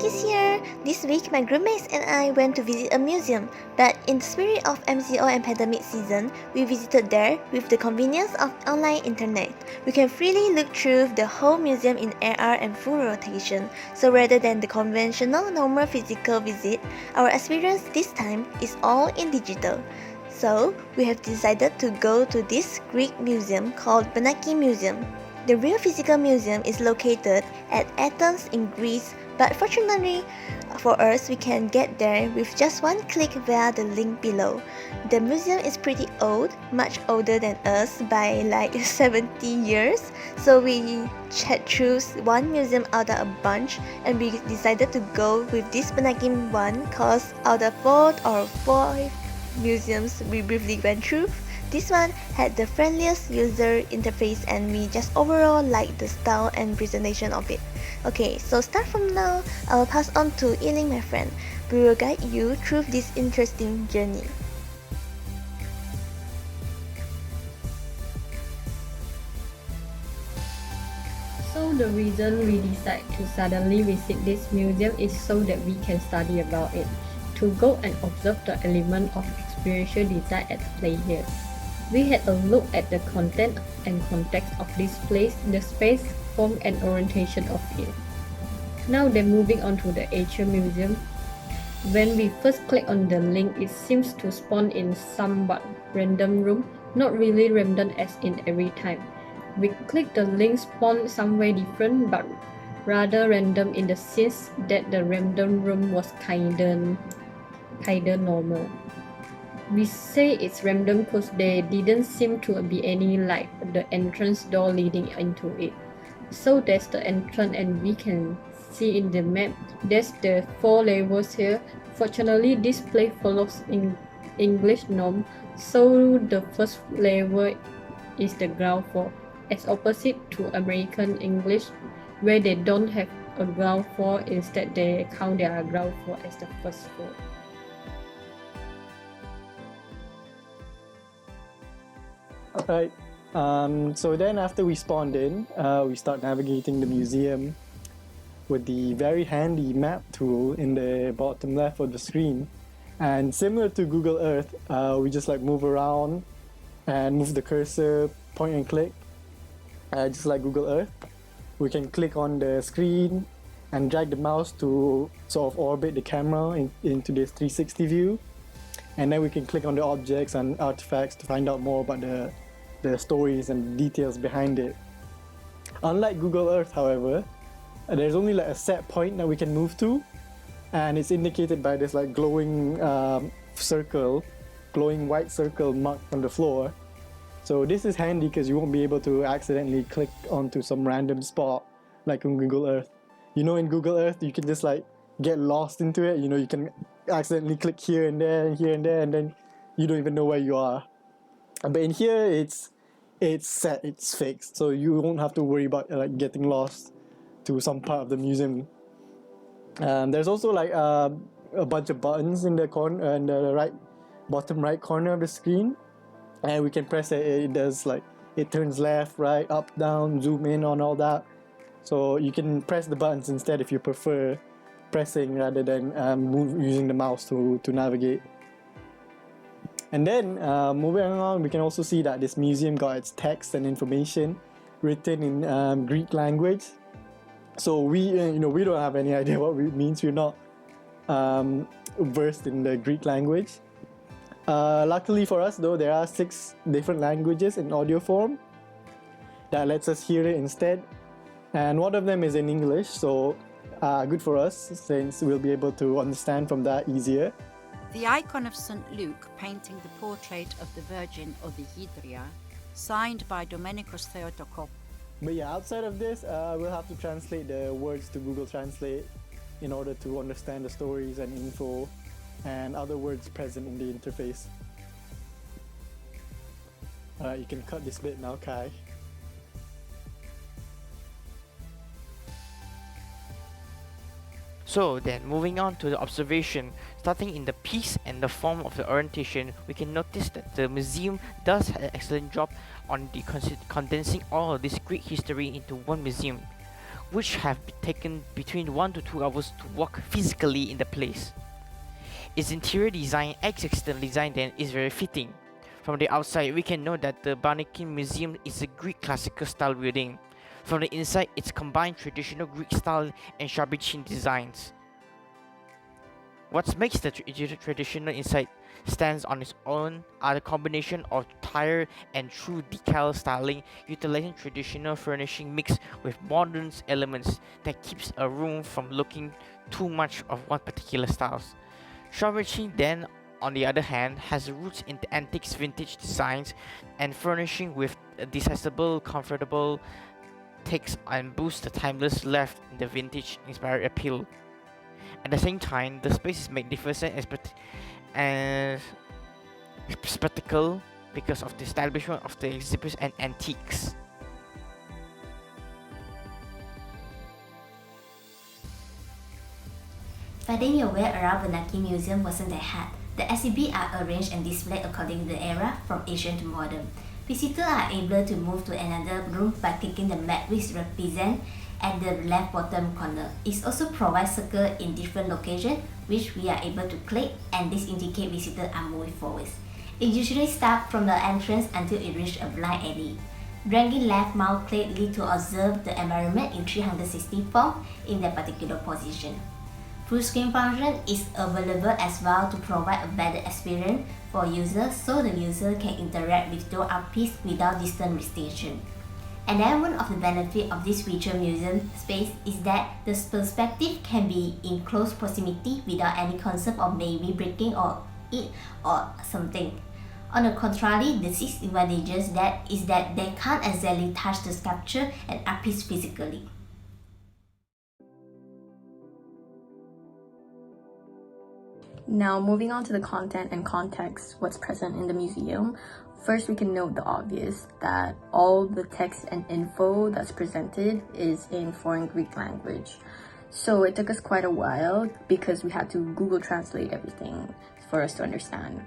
is here! This week, my groupmates and I went to visit a museum, but in the spirit of MCO and pandemic season, we visited there with the convenience of online internet. We can freely look through the whole museum in AR and full rotation, so rather than the conventional normal physical visit, our experience this time is all in digital. So, we have decided to go to this Greek museum called Benaki Museum. The real physical museum is located at Athens in Greece, but fortunately for us, we can get there with just one click via the link below. The museum is pretty old, much older than us by like 70 years, so we had choose one museum out of a bunch, and we decided to go with this Benaki one cause out of 4 or 5 museums we briefly went through, this one had the friendliest user interface and we just overall liked the style and presentation of it. Okay, so start from now, I will pass on to Yiling, my friend. We will guide you through this interesting journey. So the reason we decide to suddenly visit this museum is so that we can study about it, to go and observe the element of experiential design at play here. We had a look at the content and context of this place, the space, form and orientation of it. Now then, moving on to the actual museum. When we first click on the link, it seems to spawn in somewhat random room, not really random as in every time. We click the link spawn somewhere different, but rather random in the sense that the random room was kinda normal. We say it's random because there didn't seem to be any light at the entrance door leading into it. So that's the entrance, and we can see in the map there's the 4 levels here. Fortunately, this place follows in English norm, so the first level is the ground floor, as opposite to American English where they don't have a ground floor, instead they count their ground floor as the first floor. Alright, so then after we spawned in, we start navigating the museum with the very handy map tool in the bottom left of the screen. And similar to Google Earth, we just like move around and move the cursor, point and click, just like Google Earth. We can click on the screen and drag the mouse to sort of orbit the camera into this 360 view. And then we can click on the objects and artifacts to find out more about the stories and details behind it. Unlike Google Earth, however, there's only like a set point that we can move to, and it's indicated by this like glowing white circle marked on the floor. So this is handy because you won't be able to accidentally click onto some random spot like on Google Earth. You know, in Google Earth you can just like get lost into it. You know, you can accidentally click here and there and here and there, and then you don't even know where you are. But in here it's set, it's fixed, so you won't have to worry about like getting lost to some part of the museum. There's also like a bunch of buttons in the corner, in the bottom right corner of the screen, and we can press it. It does like, it turns left, right, up, down, zoom in on all that. So you can press the buttons instead if you prefer pressing rather than using the mouse to navigate. And then moving on, we can also see that this museum got its text and information written in Greek language. So we don't have any idea what it means. We're not versed in the Greek language. Luckily for us, though, there are 6 different languages in audio form that lets us hear it instead. And one of them is in English, so good for us since we'll be able to understand from that easier. The icon of St. Luke painting the portrait of the Virgin or the Hydria, signed by Domenicos Theotokopoulos. But yeah, outside of this, we'll have to translate the words to Google Translate in order to understand the stories and info and other words present in the interface. Alright, you can cut this bit now, Kai. So then, moving on to the observation, starting in the piece and the form of the orientation, we can notice that the museum does an excellent job on condensing all of this Greek history into one museum. which have taken between 1 to 2 hours to walk physically in the place. Its interior design as external design then is very fitting. From the outside, we can know that the Benaki Museum is a Greek classical style building. From the inside, it's combined traditional Greek style and Shabbichin designs. What makes the traditional inside stands on its own are the combination of tire and true decal styling, utilizing traditional furnishing mixed with modern elements that keeps a room from looking too much of one particular styles. Shabbichin then, on the other hand, has roots in the antiques vintage designs and furnishing with a decisible, comfortable takes and boosts the timeless left in the vintage inspired appeal. At the same time, the space is magnificent and spectacle because of the establishment of the exhibits and antiques. Finding your way around Benaki Museum wasn't that hard. The exhibits are arranged and displayed according to the era, from ancient to modern. Visitors are able to move to another room by clicking the map which represents at the left bottom corner. It also provides circles in different locations which we are able to click, and this indicates visitors are moving forward. It usually starts from the entrance until it reaches a blind alley. Dragging left mouse click leads to observe the environment in 360 form in that particular position. Full screen function is available as well to provide a better experience for users, so the user can interact with those art pieces without distance restriction. And then one of the benefits of this virtual museum space is that the perspective can be in close proximity without any concept of maybe breaking or it or something. On the contrary, the disadvantages is that they can't exactly touch the sculpture and art piece physically. Now, moving on to the content and context, what's present in the museum. First, we can note the obvious, that all the text and info that's presented is in foreign Greek language. So it took us quite a while because we had to Google Translate everything for us to understand.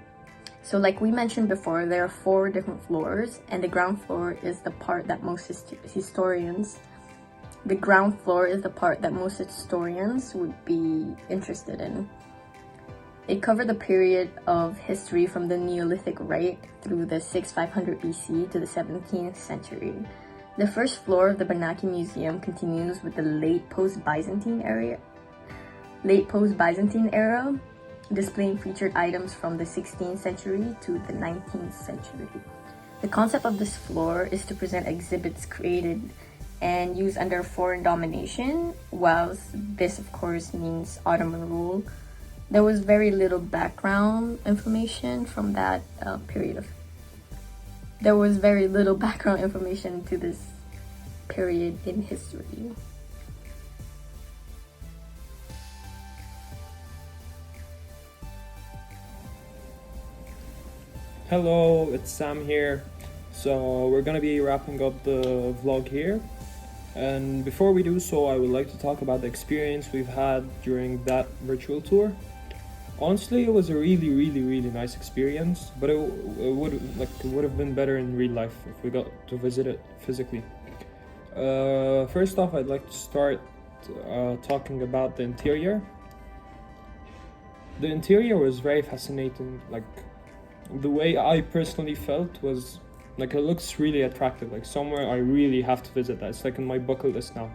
So like we mentioned before, there are 4 different floors, and the ground floor is the part that most historians would be interested in. It covered the period of history from the Neolithic right through the 6500 BC to the 17th century. The first floor of the Benaki Museum continues with the late post-Byzantine era, displaying featured items from the 16th century to the 19th century. The concept of this floor is to present exhibits created and used under foreign domination, whilst this of course means Ottoman rule. There was very little background information from that There was very little background information to this period in history. Hello, it's Sam here. So we're gonna be wrapping up the vlog here. And before we do so, I would like to talk about the experience we've had during that virtual tour. Honestly, it was a really nice experience, but it would have been better in real life if we got to visit it physically. First off, I'd like to start talking about the interior. The interior was very fascinating. Like, the way I personally felt was like, it looks really attractive, like somewhere I really have to visit that. It's like in my bucket list now.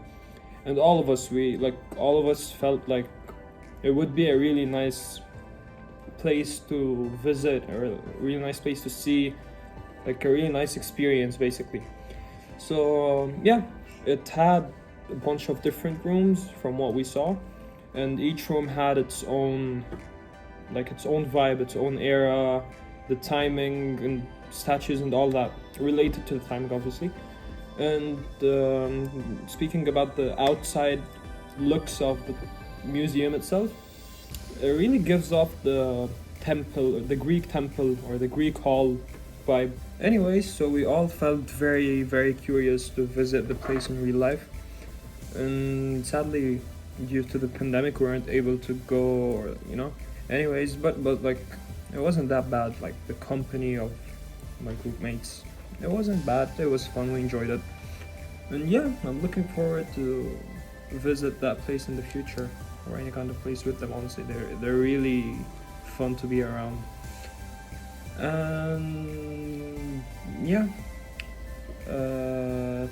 And all of us felt like it would be a really nice place to visit, or a really nice place to see, like a really nice experience basically. So yeah, it had a bunch of different rooms from what we saw, and each room had its own vibe, its own era, the timing and statues and all that related to the timing obviously. And speaking about the outside looks of the museum itself, it really gives off the temple, the Greek temple or the Greek hall vibe. Anyways, so we all felt very curious to visit the place in real life, and sadly due to the pandemic we weren't able to go, or anyways, but like it wasn't that bad. Like, the company of my group mates, it wasn't bad, it was fun, we enjoyed it. And yeah, I'm looking forward to visit that place in the future, or any kind of place with them. Honestly, they're really fun to be around. And yeah,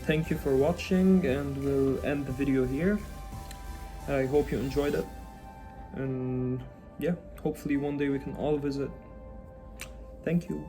thank you for watching, and we'll end the video here. I hope you enjoyed it, and yeah, hopefully one day we can all visit. Thank you.